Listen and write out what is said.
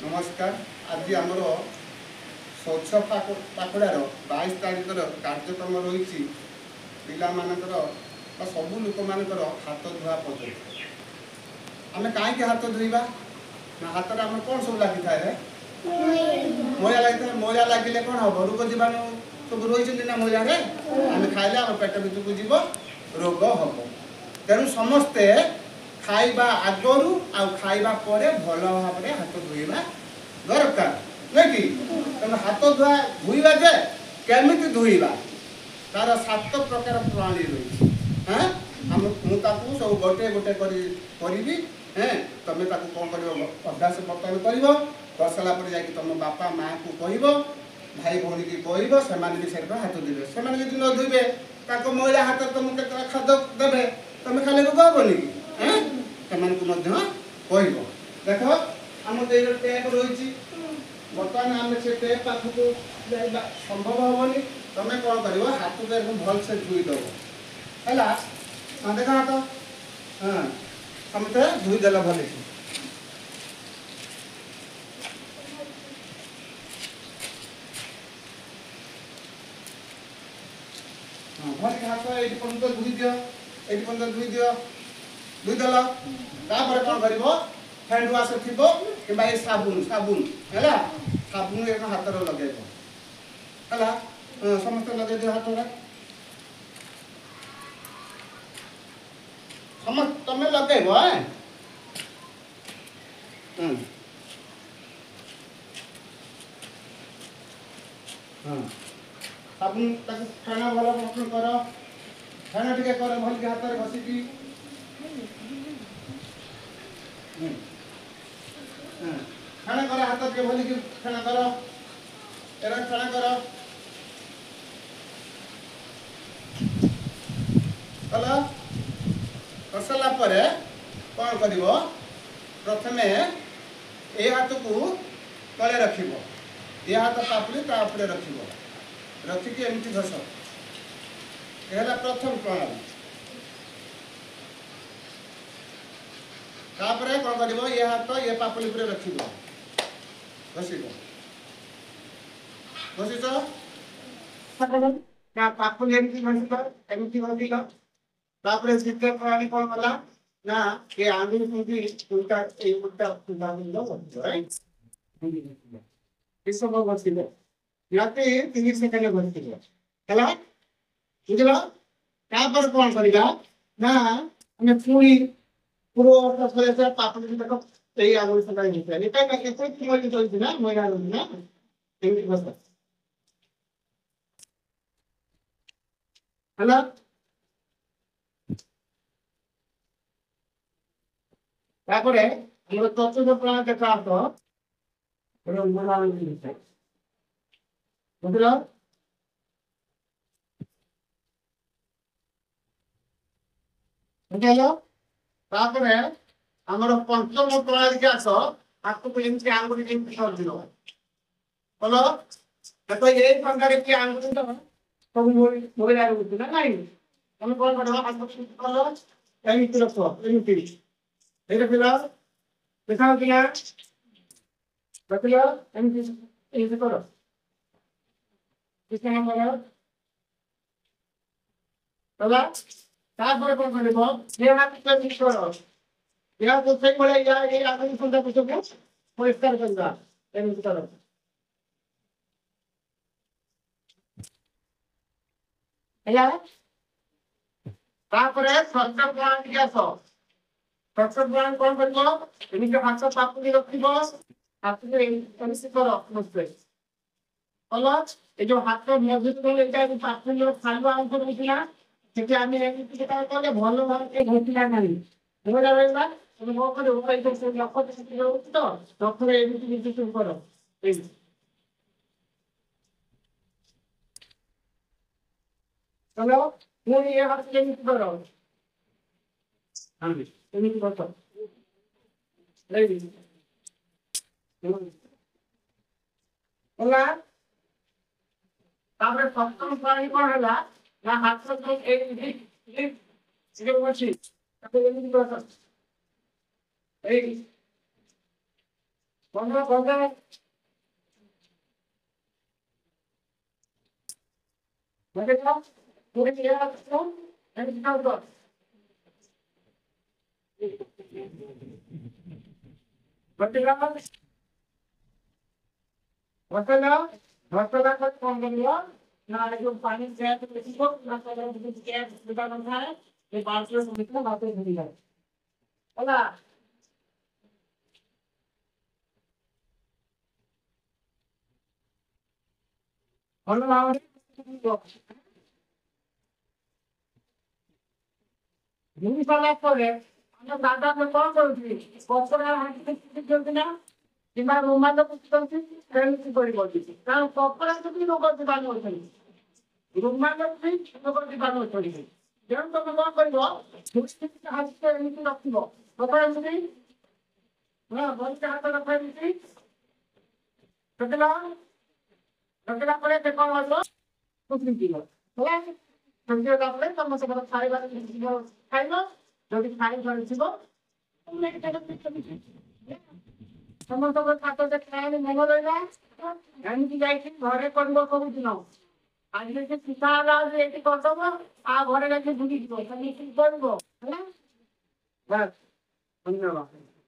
नमस्कार। आज आमर स्वच्छ पाखुड़ार 22 तारिखर कार्यक्रम रही पिला मानकर सबू लोक मानकर हाथ धुआ पद्धति आम कहीं हाथ धोइबा ना हाथ में आम कौन सब लगी थाए मैला लगी था मैला लगे कौन हम रोग जीवाणु सब रही ना मैला आम खाइले आम पेट भितर जीव रोग हम तेणु समस्ते खाइबा आगरू आ खाइबा परे भल भाव में हाथ धोइबा दरकार नहीं कि तेना हाथ धुआ धोइबा जे केमिति धोइबा तार 7 प्रकार प्रणाली रही हाँ हम मुझे सब गोटे गोटे करी हैं तुम कौन कर अभ्यास बर्तन कर सारा जा तुम बापा माँ को कह भाई भौणी की कह से हाथ धोबे से न धोबे मैला हाथ तुम खाद्य देवे तुम खाली रोग हेनी कि कह देख आम टैप रही बर्तमान आम से टैप पाखक संभव हेनी तुम कौन कर हाथ को एकदम भल से धोईदेव है हाँ देख हाथ हाँ समझे धोईदेल भले भल हाथ ये पर्यटन धोई दियो ये पर्यटन धोई दियो धोईदेल तापर कौन कर हैंड वाश थी कि साबुन साबुन है साबुन एक हाथ लगे है समस्त लगे दियो हाथ में समस्त तुम लगे साबुन खाना भल पसंद कर खाना टे कर भल हाथ में घसिकी खाना कर हाथ के भल खाना कर एरा खाना कर कर सारा कौन कर प्रथम ए हाथ को तले रख ये हाथ तापुली तापुरे रखिकी एमती घस यह प्रथम प्रणाली तापर कौन कर ये हाथ ये पापुली पर रख घसीब घसीच पापुली एमती घसील तापर द्वितीय प्रणाली कौन कला ना ये आंगुल उल्टा उल्टा सब घसील रात 30 सेकेंड घसील है बुझल तापर कौन करवा ना आम पुणी पूर्व पापुली देख यही आंगुल से चलती ना मैला ना है तापरे हमर तत्व प्राण देखा तो बुझल बुझल तापरे हमर पंचम प्रणाली के आस आपको एमती आंगुली एमती कर दिल बोलो देखो ये प्रकार की आंगुली तो सब मोबाइल रोटी ना नहीं तुम कौन कर एमती रख एमती देखो फिर दिखाओ कि ना रखियो एमती करो किसने करो बोला तापर कौन करबो ये हाथ पे मिक्स करो यह तो सही बोले यार ये आदमी सुनता कुछ को परिष्कार करना एमती करो या तापर सत्य ज्ञान क्या सो सत्य ज्ञान कौन करबो एमती हाथ पापुली रखिबो हाथ में एमती करो मुझसे बोला ये जो हाथ में मजबूत हो लेता है पापुली लोग खालवा अंक होती ना क्योंकि आमी एमती के करे भलो भाव के घटिला नहीं बुझा रहला तुम वो करे वो इधर से लखो से करो तो डॉक्टर एमती नीचे तुम करो चलो वो ये हाथ के नीचे करो हां जी एमती करो ले बोला तापर सप्तम प्राणी कौन है ना हाथ से एक सिगरेट मशीन तापर एमती करो বন্ধ বন্ধ বন্ধ দাও পুরো দিয়ে দাও আমি দাও দাও বন্ধ দাও বন্ধ দাও বন্ধ দাও বন্ধ দাও না একদম পানি দেয়া তো বেশি হোক না তাহলে যদি গ্যাস দুটানো থাকে এই বালতির মধ্যে মাথা ঢুকে যায় ওলা ভালো লাগে জিনিস পাওয়ার পরে আমরা দাদাকে কল করেছি বছরের হাতে চলছে না কিংবা রোমাঞ্চ চলছে সেটা করে বলছি কারণ কখনো যদি লোক বান হচ্ছে রোমাঞ্চ লোক বান হচ্ছে যেমন তোকে কল করব হাসতে এমনি রাখছিল তখন যদি হ্যাঁ বলতে হাতে রাখা দিচ্ছি সত্যি সত্যি করে দেখো হলো বুঝলি কি হলো সত্যি রাখলে তোমার সাথে খাইবার খাইলো যদি খাই ধরেছিল ସମସ୍ତଙ୍କ ଛାତ ଖାଇଲେ ମନ ରହିଲା ଏମିତି ଯାଇକି ଘରେ କରିବ କହୁଛି ନ ଆଜି ଯଦି ପିଠା ହେଲା ଏଠି କରିଦବ ଆଉ ଘରେ ଯାଇକି ଭୁଲିଯିବ କରିବ ହେଲା ବାସ୍ ଧନ୍ୟବାଦ